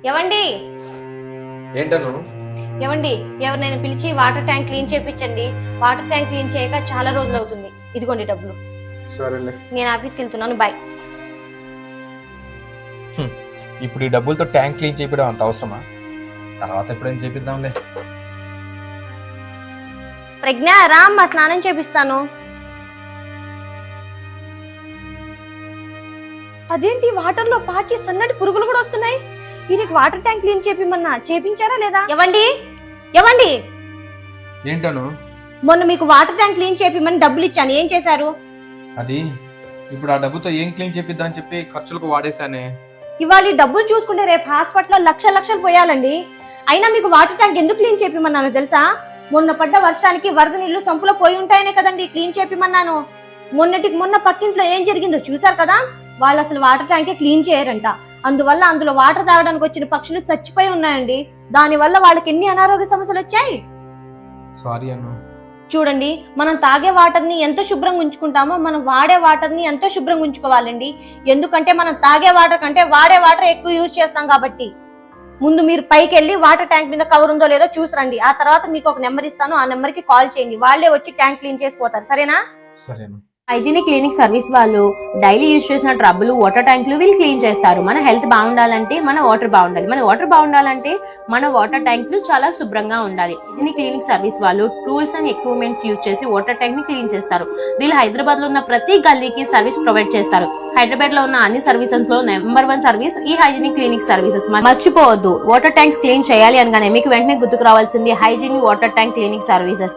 ఎవండి ఏంటను? ఎవండి ఎవరినైనా పిలిచి water tank clean చేయించండి. వాటర్ ట్యాంక్ క్లీన్ చేయక చాలా రోజులు అవుతుంది. ఇదిగోండి డబ్బులు. సరేలే. నేను ఆఫీస్కి వెళ్తున్నాను. బాయ్. ఇప్పుడు ఈ డబ్బులతో ట్యాంక్ క్లీన్ చేయడం అంత అవసరమా? తర్వాత ఎప్పుడైనా చేపిద్దాంలే. ప్రజ్ఞ రామ్మా, స్నానం చేపిస్తాను. అదేంటి వాటర్ లో పాచి సన్నటి పురుగులు కూడా వస్తున్నాయి. దీనికి వాటర్ ట్యాంక్ క్లీన్ చేపిమన్నా చేపించారా లేదా? ఎవండి ఎవండి ఏంటను? మొన్న మీకు వాటర్ ట్యాంక్ క్లీన్ చేపిమని డబ్బులు ఇచ్చాను, ఏం చేశారు? అది ఇప్పుడు ఆ డబ్బుతో ఏం క్లీన్ చేపిద్దాం అని చెప్పి ఖర్చులకు వాడేశానే. ఇవాళ ఈ డబ్బులు చూసుకుంటే రేపు హాస్పిటల్లో లక్షలు పోయాలండి. అయినా మీకు వాటర్ ట్యాంక్ ఎందుకు క్లీన్ చేపిమన్నాను తెలుసా? మొన్న పడ్డ వర్షానికి వరద నీళ్లు సంపులో పోయి ఉంటాయనే కదండి క్లీన్ చేపిమన్నాను. మొన్నటికి మొన్న పక్కింట్లో ఏం జరిగిందో చూసారు కదా. వాళ్ళు అసలు వాటర్ ట్యాంకే క్లీన్ చేయరంట. అందువల్ల అందులో వాటర్ తాగడానికి వచ్చిన పక్షులు చచ్చిపోయి ఉన్నాయండి. దాని వల్ల వాళ్ళకి ఎన్ని అనారోగ్య సమస్యలు వచ్చాయి. సారీ అను. చూడండి, మనం తాగే వాటర్ ని ఎంత శుభ్రంగా ఉంచుకుంటామో మనం వాడే వాటర్ ని ఎంతో శుభ్రంగా ఉంచుకోవాలండి. ఎందుకంటే మనం తాగే వాటర్ కంటే వాడే వాటర్ ఎక్కువ యూజ్ చేస్తాం కాబట్టి. ముందు మీరు పైకి వెళ్ళి వాటర్ ట్యాంక్ మీద కవర్ ఉందో లేదో చూసిరండి. ఆ తర్వాత మీకు ఒక నెంబర్ ఇస్తాను, ఆ నెంబర్ కి కాల్ చేయండి. వాళ్ళే వచ్చి ట్యాంక్ క్లీన్ చేసి పోతారు. సరేనా? సరేనా. హైజీనిక్ క్లినిక్ సర్వీస్ వాళ్ళు డైలీ యూజ్ చేసిన ట్రబ్బులు వాటర్ ట్యాంకులు వీళ్ళు క్లీన్ చేస్తారు. మన హెల్త్ బాగుండాలంటే మన వాటర్ బాగుండాలి, మన వాటర్ బాగుండాలంటే మన వాటర్ ట్యాంకులు చాలా శుభ్రంగా ఉండాలి. హైజీనిక్ క్లినిక్ సర్వీస్ వాళ్ళు టూల్స్ అండ్ ఎక్విప్మెంట్స్ యూజ్ చేసి వాటర్ ట్యాంక్ ని క్లీన్ చేస్తారు. వీళ్ళు హైదరాబాద్ లో ఉన్న ప్రతి గల్లీకి సర్వీస్ ప్రొవైడ్ చేస్తారు. హైదరాబాద్ లో ఉన్న అన్ని సర్వీసెస్ లో నెంబర్ 1 సర్వీస్ ఈ హైజీనిక్ క్లినిక్ సర్వీసెస్. మర్చిపోవద్దు, వాటర్ ట్యాంక్స్ క్లీన్ చేయాలి అనగానే మీకు వెంటనే గుర్తుకు రావాల్సింది hygienic water tank clinic services.